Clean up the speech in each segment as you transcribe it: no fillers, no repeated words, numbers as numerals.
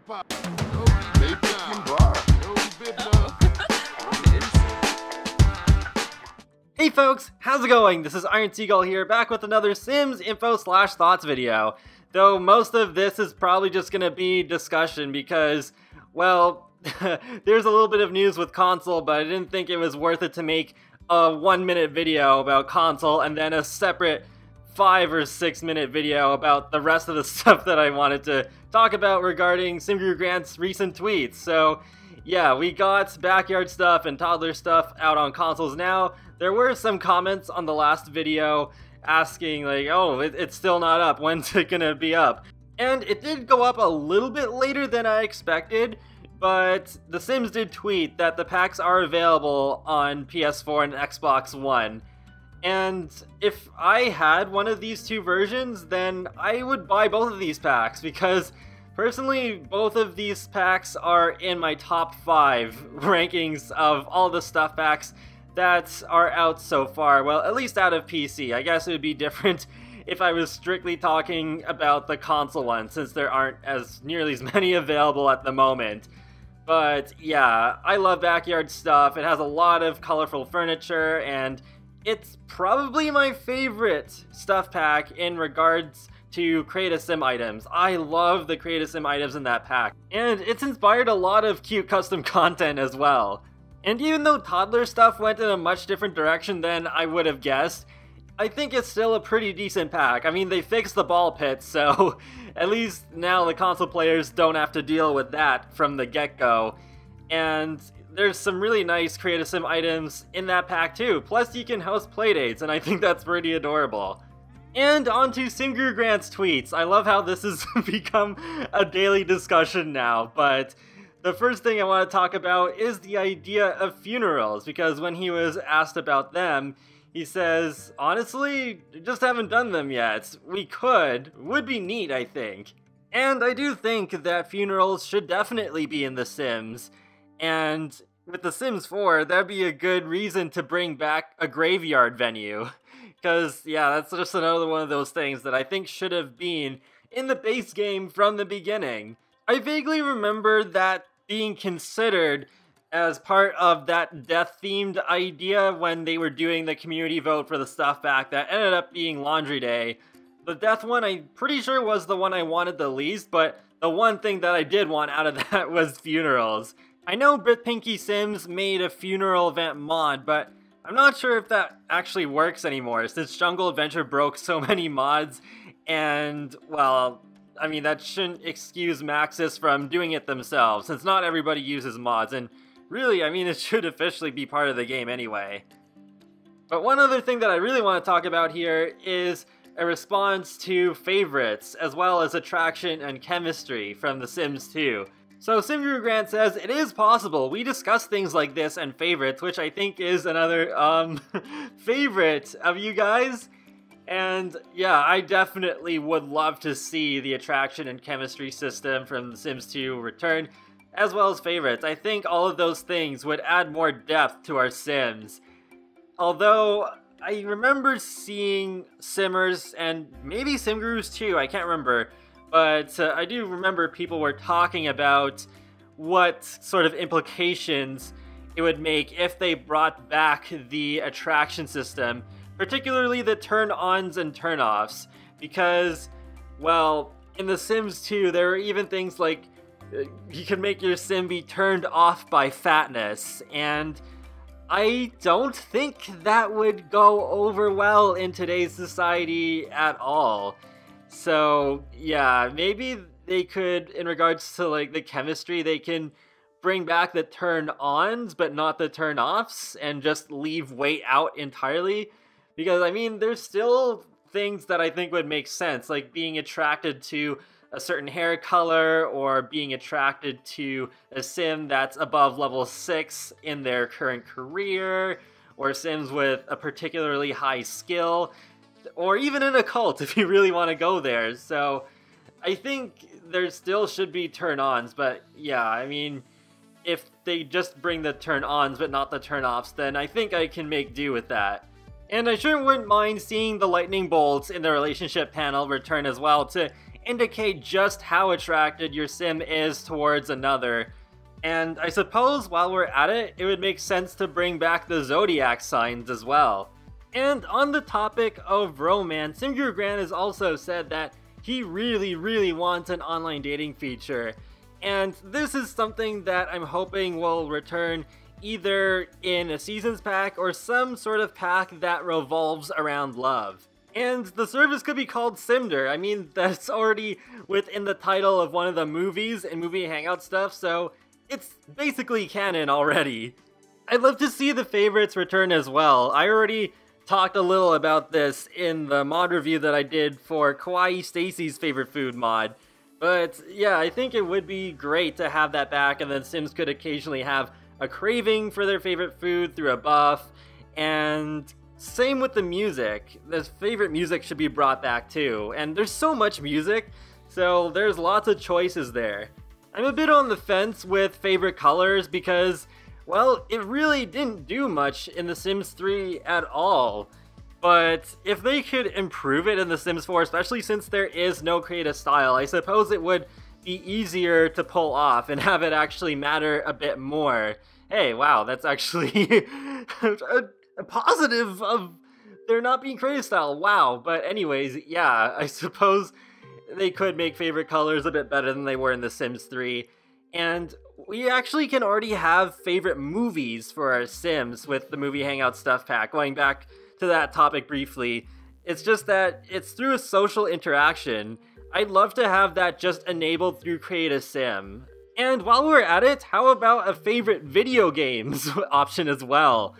Hey folks, how's it going? This is Iron Seagull here, back with another Sims info/thoughts video. Though most of this is probably just gonna be discussion because, well, there's a little bit of news with console, but I didn't think it was worth it to make a 1-minute video about console and then a separate 5 or 6 minute video about the rest of the stuff that I wanted to talk about regarding SimGuru Grant's recent tweets. So yeah, we got backyard stuff and toddler stuff out on consoles now. There were some comments on the last video asking like, oh, it's still not up, when's it gonna be up? And it did go up a little bit later than I expected, but The Sims did tweet that the packs are available on PS4 and Xbox One. And if I had one of these two versions, then I would buy both of these packs, because personally, both of these packs are in my top 5 rankings of all the stuff packs that are out so far. Well, at least out of PC. I guess it would be different if I was strictly talking about the console one, since there aren't nearly as many available at the moment. But yeah, I love backyard stuff. It has a lot of colorful furniture, and it's probably my favorite stuff pack in regards to Create a Sim items. I love the Create a Sim items in that pack. And it's inspired a lot of cute custom content as well. And even though toddler stuff went in a much different direction than I would have guessed, I think it's still a pretty decent pack. I mean, they fixed the ball pit, so at least now the console players don't have to deal with that from the get-go. And there's some really nice Create a Sim items in that pack too. Plus you can host playdates, and I think that's pretty adorable. And on to SimGuru Grant's tweets. I love how this has become a daily discussion now, but the first thing I want to talk about is the idea of funerals, because when he was asked about them, he says, honestly, just haven't done them yet. We could. Would be neat, I think. And I do think that funerals should definitely be in The Sims. And with The Sims 4, that'd be a good reason to bring back a graveyard venue. Because, yeah, that's just another one of those things that I think should have been in the base game from the beginning. I vaguely remember that being considered as part of that death-themed idea when they were doing the community vote for the stuff pack that ended up being Laundry Day. The death one, I'm pretty sure was the one I wanted the least, but the one thing that I did want out of that was funerals. I know Pinky Sims made a funeral event mod, but I'm not sure if that actually works anymore, since Jungle Adventure broke so many mods, and, well, I mean, that shouldn't excuse Maxis from doing it themselves, since not everybody uses mods, and really, I mean, it should officially be part of the game anyway. But one other thing that I really want to talk about here is a response to favorites, as well as attraction and chemistry from The Sims 2. So SimGuru Grant says, it is possible. We discuss things like this and favorites, which I think is another, favorite of you guys. And yeah, I definitely would love to see the attraction and chemistry system from The Sims 2 return, as well as favorites. I think all of those things would add more depth to our Sims. Although, I remember seeing Simmers, and maybe SimGurus too, I can't remember, but I do remember people were talking about what sort of implications it would make if they brought back the attraction system, particularly the turn-ons and turn-offs, because, well, in The Sims 2, there were even things like you can make your sim be turned off by fatness, and I don't think that would go over well in today's society at all. So, yeah, maybe they could, in regards to, like, the chemistry, they can bring back the turn-ons, but not the turn-offs, and just leave weight out entirely. Because, I mean, there's still things that I think would make sense, like being attracted to a certain hair color, or being attracted to a sim that's above level 6 in their current career, or sims with a particularly high skill, or even in a cult if you really want to go there. So I think there still should be turn-ons, but yeah, I mean, if they just bring the turn-ons but not the turn-offs, then I think I can make do with that. And I sure wouldn't mind seeing the lightning bolts in the relationship panel return as well, to indicate just how attracted your sim is towards another. And I suppose while we're at it, it would make sense to bring back the zodiac signs as well. And on the topic of romance, SimGuruGran has also said that he really wants an online dating feature. And this is something that I'm hoping will return either in a seasons pack or some sort of pack that revolves around love. And the service could be called Simder. I mean, that's already within the title of one of the movies and movie hangout stuff, so it's basically canon already. I'd love to see the favorites return as well. I already talked a little about this in the mod review that I did for Kawaii Stacy's favorite food mod. But yeah, I think it would be great to have that back, and then Sims could occasionally have a craving for their favorite food through a buff. And same with the music. The favorite music should be brought back too. And there's so much music, so there's lots of choices there. I'm a bit on the fence with favorite colors because, well, it really didn't do much in The Sims 3 at all. But if they could improve it in The Sims 4, especially since there is no creative style, I suppose it would be easier to pull off and have it actually matter a bit more. Hey, wow, that's actually a positive of there not being creative style. Wow. But anyways, yeah, I suppose they could make favorite colors a bit better than they were in The Sims 3. And we actually can already have favorite movies for our Sims with the Movie Hangout Stuff Pack. Going back to that topic briefly, it's just that it's through a social interaction. I'd love to have that just enabled through Create a Sim. And while we're at it, how about a favorite video games option as well?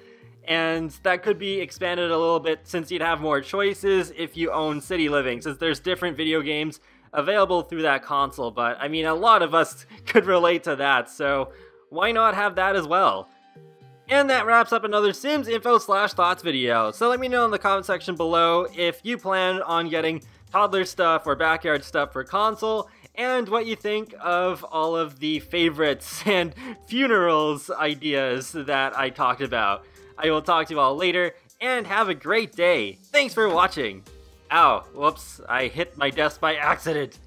And that could be expanded a little bit since you'd have more choices if you own City Living, since there's different video games available through that console. But I mean, a lot of us could relate to that, so why not have that as well? And that wraps up another Sims info/thoughts video. So let me know in the comment section below if you plan on getting toddler stuff or backyard stuff for console, and what you think of all of the favorites and funerals ideas that I talked about. I will talk to you all later, and have a great day. Thanks for watching. Ow, whoops, I hit my desk by accident.